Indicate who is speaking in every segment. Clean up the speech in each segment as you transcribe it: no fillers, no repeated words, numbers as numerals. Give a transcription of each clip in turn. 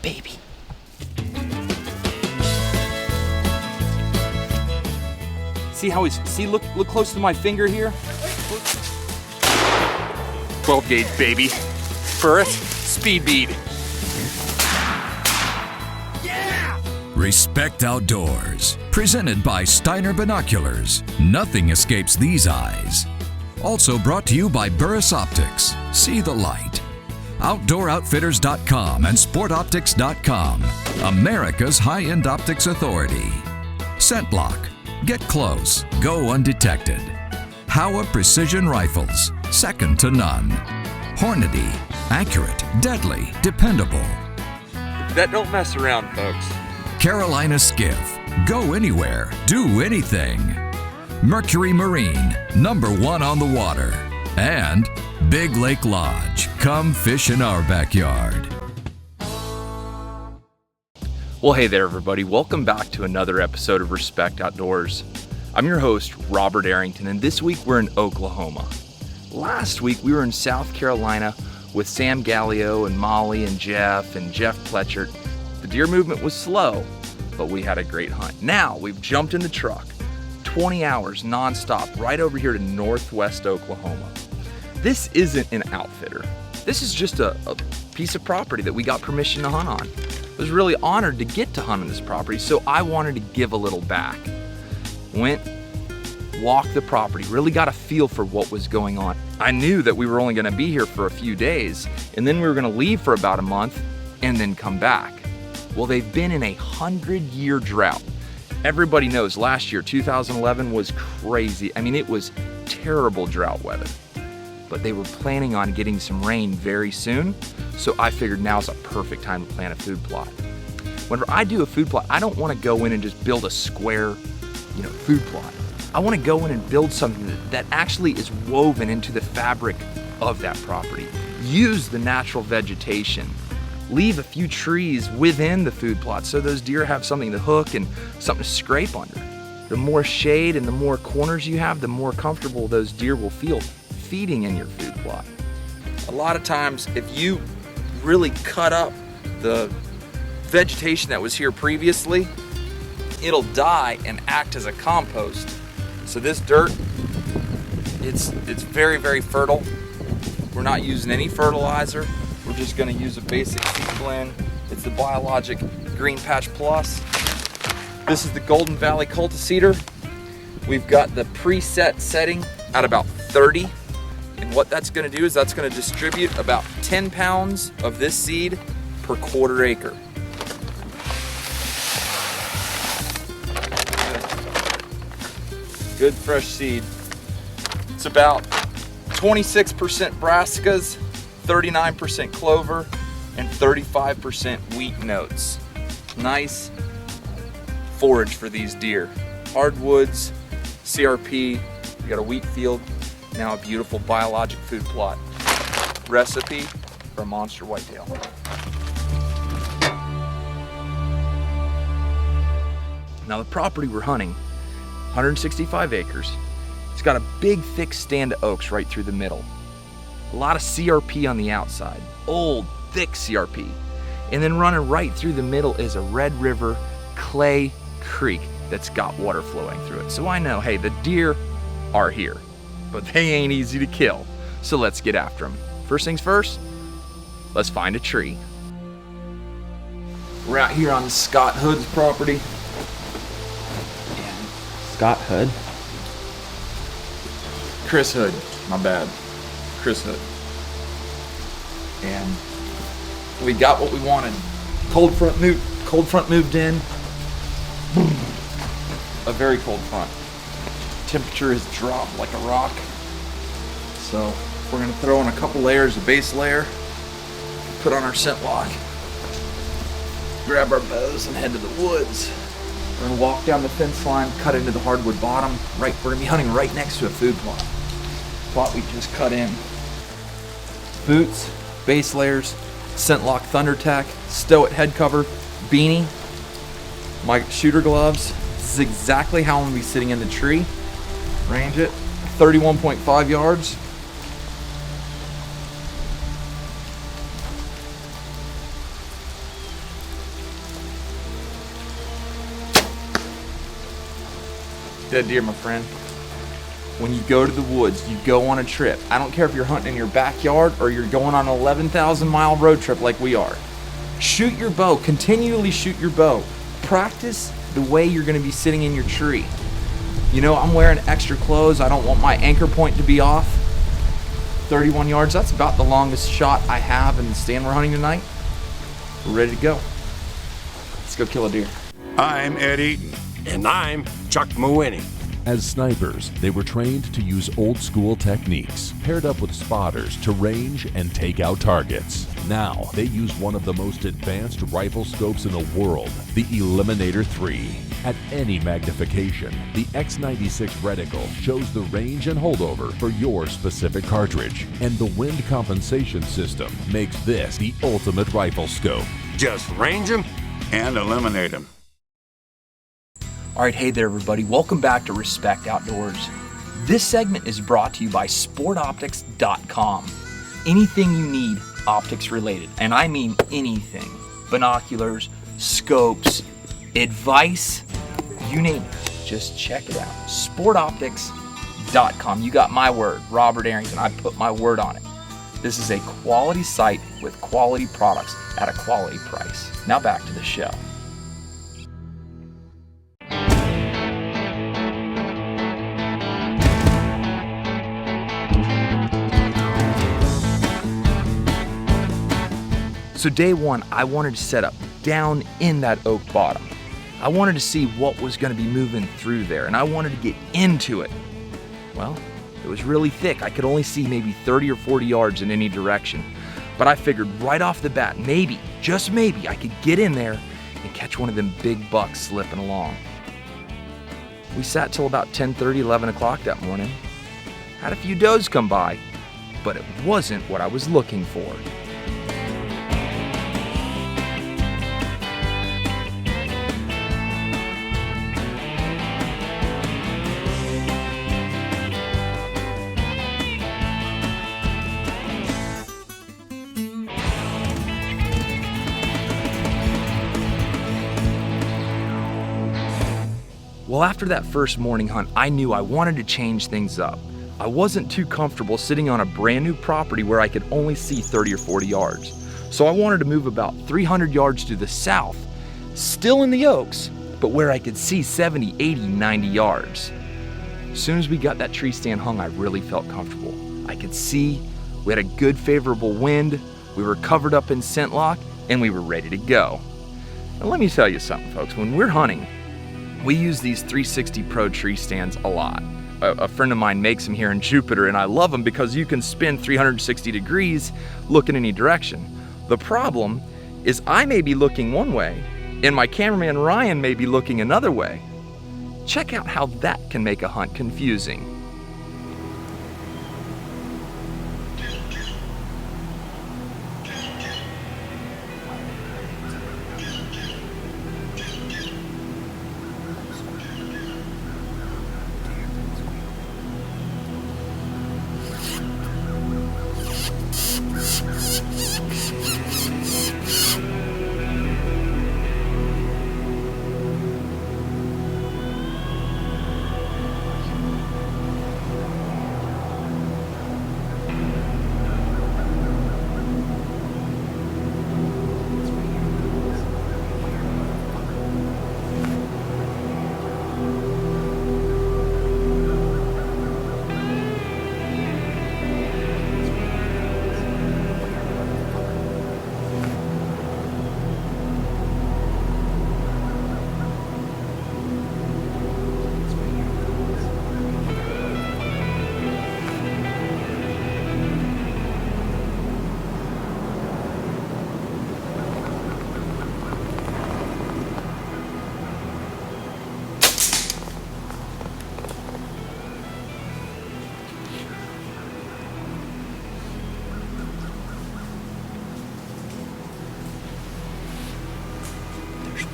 Speaker 1: baby. See how look close to my finger here. 12 gauge, baby. First, speed bead. Yeah!
Speaker 2: Respect Outdoors, presented by Steiner Binoculars. Nothing escapes these eyes. Also brought to you by Burris Optics. See the light. OutdoorOutfitters.com and SportOptics.com. America's high-end optics authority. Scent Block. Get close. Go undetected. Howa Precision Rifles. Second to none. Hornady. Accurate, deadly, dependable.
Speaker 1: That don't mess around, folks.
Speaker 2: Carolina Skiff. Go anywhere. Do anything. Mercury Marine. #1 on the water. And Big Lake Lodge. Come fish in our backyard.
Speaker 1: Well, hey there, everybody. Welcome back to another episode of Respect Outdoors. I'm your host, Robert Arrington, and this week we're in Oklahoma. Last week we were in South Carolina with Sam Gallio and Molly and Jeff Pletchert. The deer movement was slow, but we had a great hunt. Now we've jumped in the truck, 20 hours nonstop, right over here to northwest Oklahoma. This isn't an outfitter. This is just a piece of property that we got permission to hunt on. I was really honored to get to hunt on this property, so I wanted to give a little back. Went, walked the property, really got a feel for what was going on. I knew that we were only gonna be here for a few days, and then we were gonna leave for about a month and then come back. Well, they've been in a 100-year drought. Everybody knows last year, 2011, was crazy. I mean, it was terrible drought weather. But they were planning on getting some rain very soon, so I figured now's a perfect time to plant a food plot. Whenever I do a food plot, I don't want to go in and just build a square, food plot. I want to go in and build something that actually is woven into the fabric of that property. Use the natural vegetation. Leave a few trees within the food plot so those deer have something to hook and something to scrape under. The more shade and the more corners you have, the more comfortable those deer will feel feeding in your food plot. A lot of times, if you really cut up the vegetation that was here previously, it'll die and act as a compost. So this dirt, it's very, very fertile. We're not using any fertilizer. We're just gonna use a basic seed blend. It's the Biologic Green Patch Plus. This is the Golden Valley Cultiseeder. We've got the preset setting at about 30. And what that's gonna do is that's gonna distribute about 10 pounds of this seed per quarter acre. Good fresh seed. It's about 26% brassicas, 39% clover, and 35% wheat notes. Nice forage for these deer. Hardwoods, CRP, we got a wheat field, now a beautiful biologic food plot. Recipe for a monster whitetail. Now the property we're hunting, 165 acres. It's got a big thick stand of oaks right through the middle. A lot of CRP on the outside, old thick CRP. And then running right through the middle is a Red River clay creek that's got water flowing through it. So I know, hey, the deer are here, but they ain't easy to kill. So let's get after them. First things first, let's find a tree. We're out here on Scott Hood's property.
Speaker 3: Scott Hood?
Speaker 1: Chris Hood, my bad. Chris Hood. And we got what we wanted. Cold front moved in. A very cold front. Temperature has dropped like a rock. So we're gonna throw in a couple layers of base layer, put on our scent lock, grab our bows and head to the woods. We're gonna walk down the fence line, cut into the hardwood bottom. We're gonna be hunting right next to a food plot. Plot we just cut in. Boots, base layers, scent lock thunder tack, Stow-It head cover, beanie, my shooter gloves. This is exactly how I'm gonna be sitting in the tree. Range it, 31.5 yards. Dead deer, my friend. When you go to the woods, you go on a trip. I don't care if you're hunting in your backyard or you're going on an 11,000 mile road trip like we are. Shoot your bow, continually shoot your bow. Practice the way you're gonna be sitting in your tree. You know, I'm wearing extra clothes. I don't want my anchor point to be off. 31 yards, that's about the longest shot I have in the stand we're hunting tonight. We're ready to go. Let's go kill a deer.
Speaker 3: I'm Ed Eaton.
Speaker 4: And I'm Chuck Mawhinney.
Speaker 5: As snipers, they were trained to use old-school techniques, paired up with spotters to range and take out targets. Now, they use one of the most advanced rifle scopes in the world, the Eliminator 3. At any magnification, the X96 reticle shows the range and holdover for your specific cartridge, and the wind compensation system makes this the ultimate rifle scope.
Speaker 4: Just range them
Speaker 3: And eliminate them.
Speaker 1: All right, hey there, everybody. Welcome back to Respect Outdoors. This segment is brought to you by sportoptics.com. Anything you need optics related, and I mean anything. Binoculars, scopes, advice, you name it. Just check it out. Sportoptics.com. You got my word, Robert Arrington. I put my word on it. This is a quality site with quality products at a quality price. Now back to the show. So day one, I wanted to set up down in that oak bottom. I wanted to see what was going to be moving through there, and I wanted to get into it. Well, it was really thick. I could only see maybe 30 or 40 yards in any direction. But I figured right off the bat, maybe, just maybe, I could get in there and catch one of them big bucks slipping along. We sat till about 10:30, 11 o'clock that morning. Had a few does come by, but it wasn't what I was looking for. Well, after that first morning hunt, I knew I wanted to change things up. I wasn't too comfortable sitting on a brand new property where I could only see 30 or 40 yards. So I wanted to move about 300 yards to the south, still in the oaks, but where I could see 70, 80, 90 yards. As soon as we got that tree stand hung, I really felt comfortable. I could see, we had a good favorable wind, we were covered up in scent lock, and we were ready to go. Now let me tell you something, folks. When we're hunting, we use these 360 Pro tree stands a lot. A friend of mine makes them here in Jupiter, and I love them because you can spin 360 degrees, look in any direction. The problem is I may be looking one way, and my cameraman Ryan may be looking another way. Check out how that can make a hunt confusing.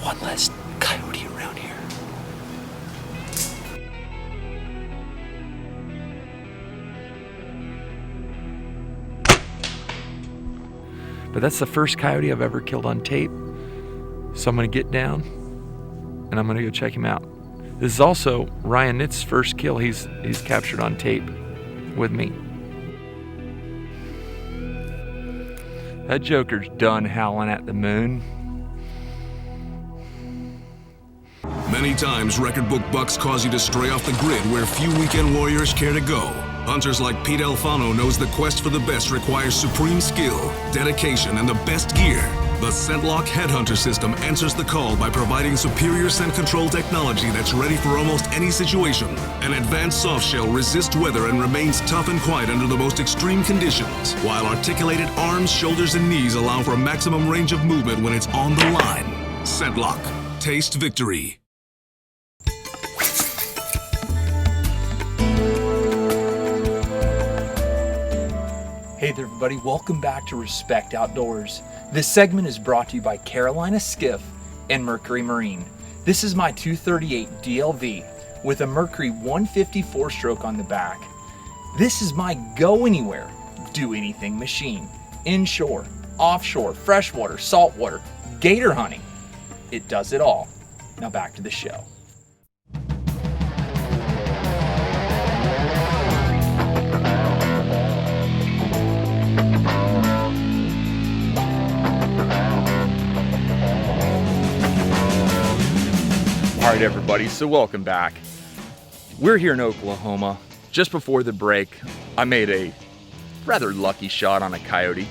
Speaker 1: One less coyote around here. But that's the first coyote I've ever killed on tape. So I'm gonna get down and I'm gonna go check him out. This is also Ryan Nitz's first kill he's captured on tape with me. That joker's done howling at the moon.
Speaker 6: Many times, record book bucks cause you to stray off the grid where few weekend warriors care to go. Hunters like Pete Alfano knows the quest for the best requires supreme skill, dedication, and the best gear. The ScentLock Headhunter system answers the call by providing superior scent control technology that's ready for almost any situation. An advanced softshell resists weather and remains tough and quiet under the most extreme conditions, while articulated arms, shoulders, and knees allow for maximum range of movement when it's on the line. ScentLock. Taste victory.
Speaker 1: Hey there, everybody. Welcome back to Respect Outdoors. This segment is brought to you by Carolina Skiff and Mercury Marine. This is my 238 DLV with a Mercury 150 4-stroke on the back. This is my go anywhere, do anything machine. Inshore, offshore, freshwater, saltwater, gator hunting. It does it all. Now back to the show. All right, everybody, so welcome back. We're here in Oklahoma. Just before the break, I made a rather lucky shot on a coyote,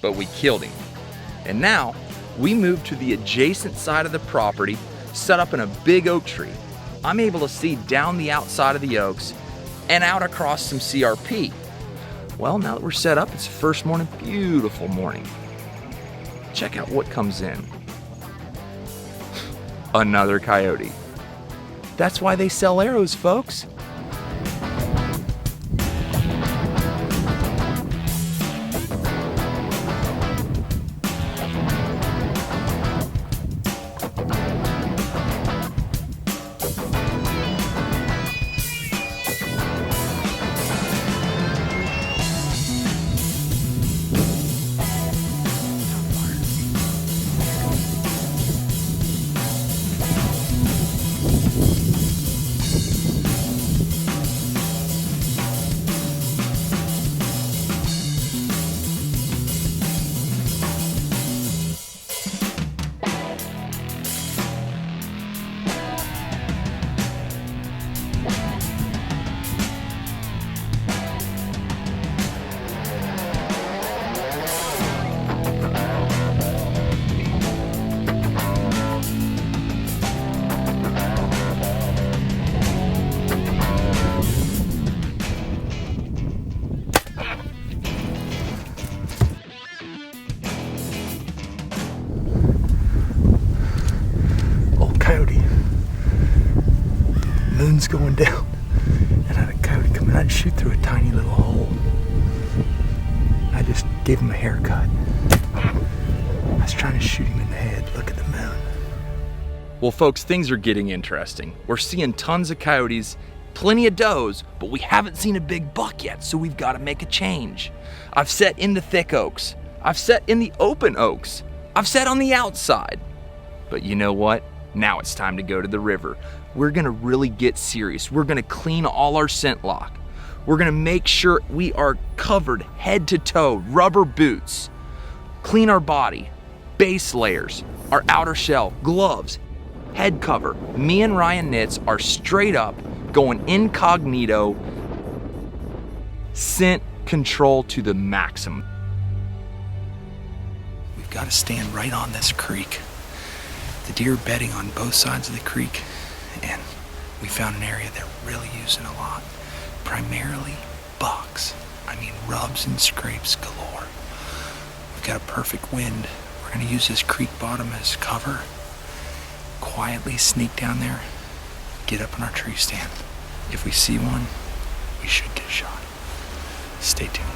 Speaker 1: but we killed him. And now we moved to the adjacent side of the property, set up in a big oak tree. I'm able to see down the outside of the oaks and out across some CRP. Well, now that we're set up, it's the first morning, beautiful morning. Check out what comes in. Another coyote. That's why they sell arrows, folks. Moon's going down, and I had a coyote come in. I'd shoot through a tiny little hole. I just gave him a haircut. I was trying to shoot him in the head. Look at the moon. Well, folks, things are getting interesting. We're seeing tons of coyotes, plenty of does, but we haven't seen a big buck yet, so we've got to make a change. I've set in the thick oaks. I've set in the open oaks. I've set on the outside. But you know what? Now it's time to go to the river. We're gonna really get serious. We're gonna clean all our scent lock. We're gonna make sure we are covered head to toe, rubber boots, clean our body, base layers, our outer shell, gloves, head cover. Me and Ryan Nitz are straight up going incognito, scent control to the maximum. We've got to stand right on this creek. The deer are bedding on both sides of the creek, and we found an area they're really using a lot. Primarily bucks. I mean, rubs and scrapes galore. We've got a perfect wind. We're gonna use this creek bottom as cover. Quietly sneak down there, get up in our tree stand. If we see one, we should get a shot. Stay tuned.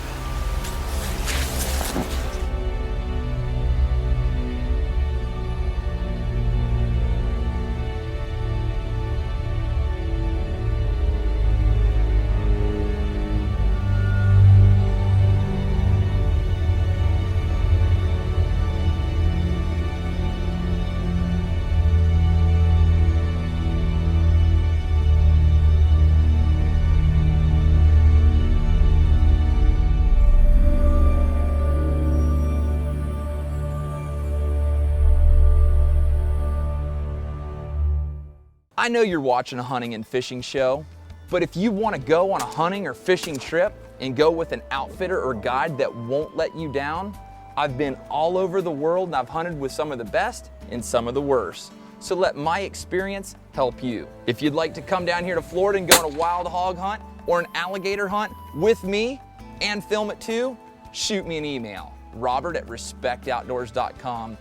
Speaker 1: I know you're watching a hunting and fishing show, but if you want to go on a hunting or fishing trip and go with an outfitter or guide that won't let you down, I've been all over the world and I've hunted with some of the best and some of the worst. So let my experience help you. If you'd like to come down here to Florida and go on a wild hog hunt or an alligator hunt with me and film it too, shoot me an email, robert@respectoutdoors.com.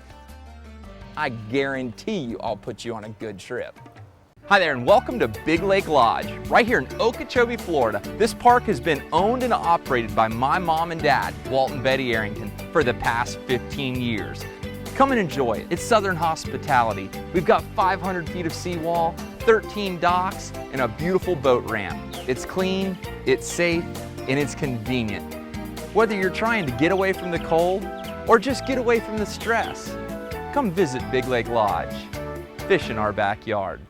Speaker 1: I guarantee you I'll put you on a good trip. Hi there and welcome to Big Lake Lodge, right here in Okeechobee, Florida. This park has been owned and operated by my mom and dad, Walt and Betty Arrington, for the past 15 years. Come and enjoy it. It's Southern hospitality. We've got 500 feet of seawall, 13 docks, and a beautiful boat ramp. It's clean, it's safe, and it's convenient. Whether you're trying to get away from the cold or just get away from the stress, come visit Big Lake Lodge. Fish in our backyard.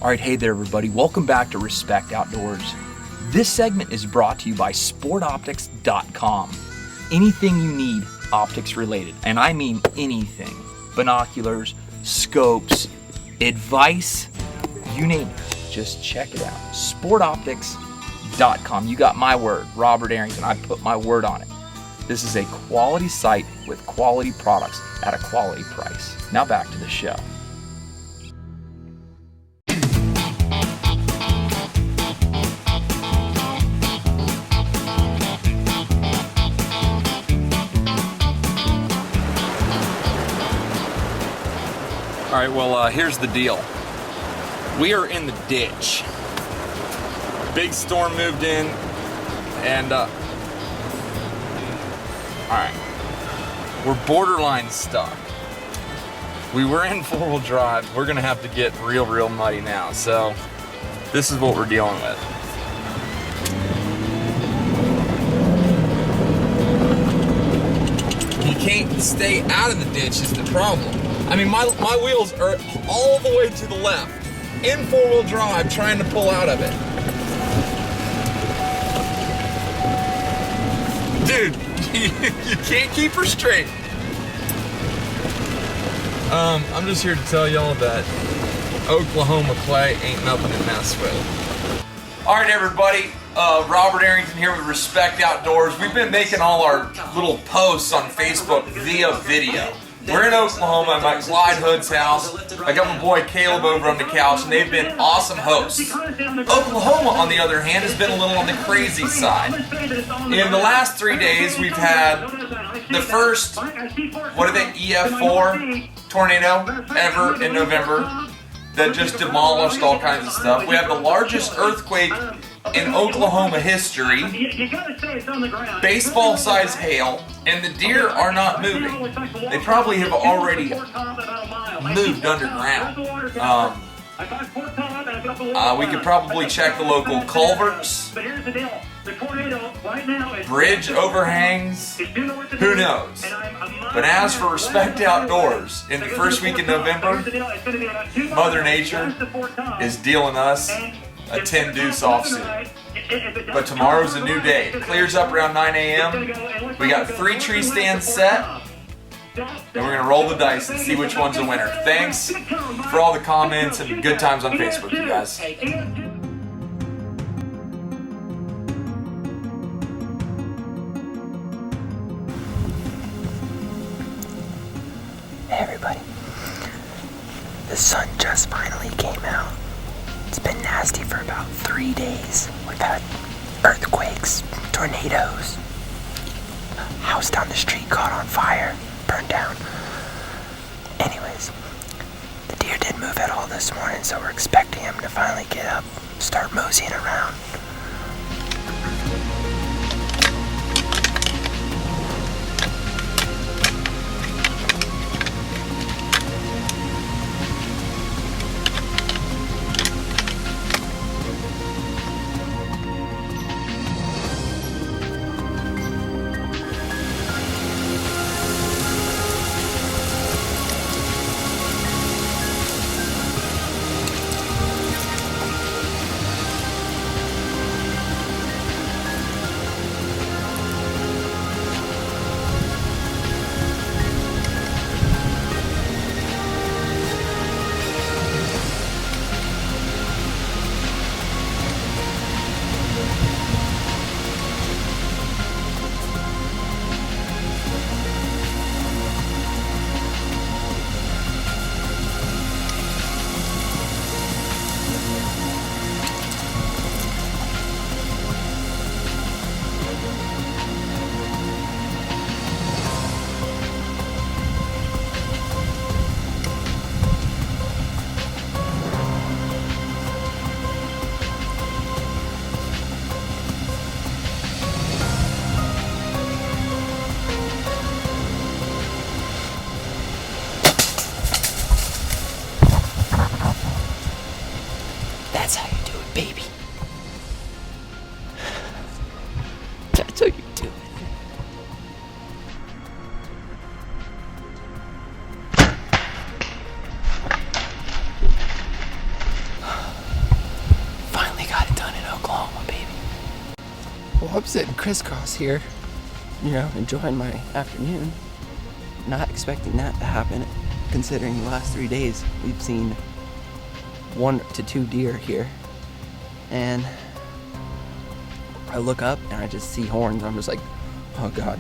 Speaker 1: All right, hey there everybody. Welcome back to Respect Outdoors. This segment is brought to you by sportoptics.com. Anything you need optics related, and I mean anything. Binoculars, scopes, advice, you name it. Just check it out. Sportoptics.com. You got my word, Robert Arrington. I put my word on it. This is a quality site with quality products at a quality price. Now back to the show. All right, well, here's the deal. We are in the ditch. Big storm moved in, and, all right, we're borderline stuck. We were in four-wheel drive. We're gonna have to get real muddy now, so this is what we're dealing with. You can't stay out of the ditch is the problem. I mean, my wheels are all the way to the left, in four-wheel drive, trying to pull out of it. Dude, you can't keep her straight. I'm just here to tell y'all that Oklahoma clay ain't nothing to mess with. All right, everybody. Robert Arrington here with Respect Outdoors. We've been making all our little posts on Facebook via video. We're in Oklahoma. I'm at Clyde Hood's house. I got my boy Caleb over on the couch, and they've been awesome hosts. Oklahoma, on the other hand, has been a little on the crazy side. In the last 3 days, we've had the first, EF4 tornado ever in November that just demolished all kinds of stuff. We have the largest earthquake in Oklahoma history, baseball-sized hail, and the deer are not moving. They probably have already moved underground. We could probably check the local culverts, bridge overhangs, who knows. But as for Respect Outdoors, in the first week in November, Mother Nature is dealing us a 10 deuce offsuit. But tomorrow's a new day. It clears up around 9 a.m. We got 3 tree stands set, and we're gonna roll the dice and see which one's the winner. Thanks for all the comments and good times on Facebook, you guys. Hey
Speaker 7: everybody, the sun just finally came out. It's been nasty for about 3 days. We've had earthquakes, tornadoes, house down the street caught on fire, burned down. Anyways, the deer didn't move at all this morning, so we're expecting him to finally get up, start moseying around. Well, I'm sitting crisscross here, enjoying my afternoon. Not expecting that to happen, considering the last 3 days we've seen 1 to 2 deer here. And I look up and I just see horns. I'm just like, oh God.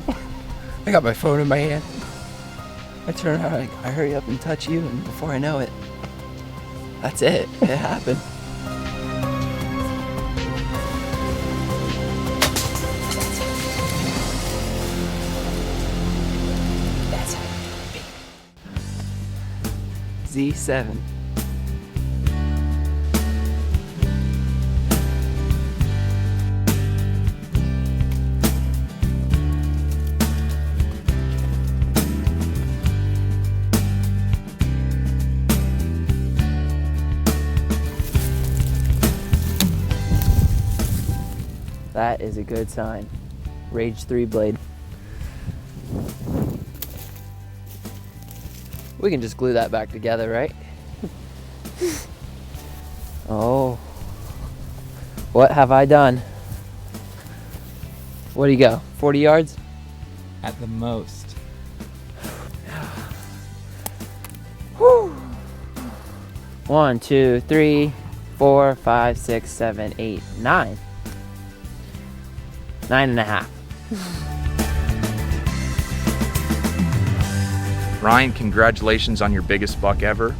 Speaker 7: I got my phone in my hand. I turn around, I hurry up and touch you, and before I know it, that's it. It happened. Z7. That is a good sign. Rage 3 blade. We can just glue that back together, right? Oh. What have I done? What do you go? 40 yards?
Speaker 8: At the most.
Speaker 7: Whew. 1, 2, 3, 4, 5, 6, 7, 8, 9. 9.5.
Speaker 1: Ryan, congratulations on your biggest buck ever.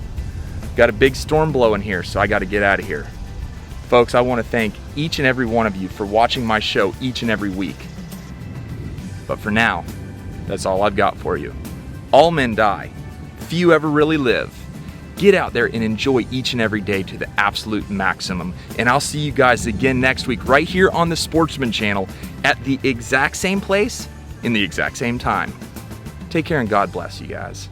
Speaker 1: Got a big storm blowing here, so I got to get out of here. Folks, I want to thank each and every one of you for watching my show each and every week. But for now, that's all I've got for you. All men die. Few ever really live. Get out there and enjoy each and every day to the absolute maximum. And I'll see you guys again next week right here on the Sportsman Channel at the exact same place in the exact same time. Take care and God bless you guys.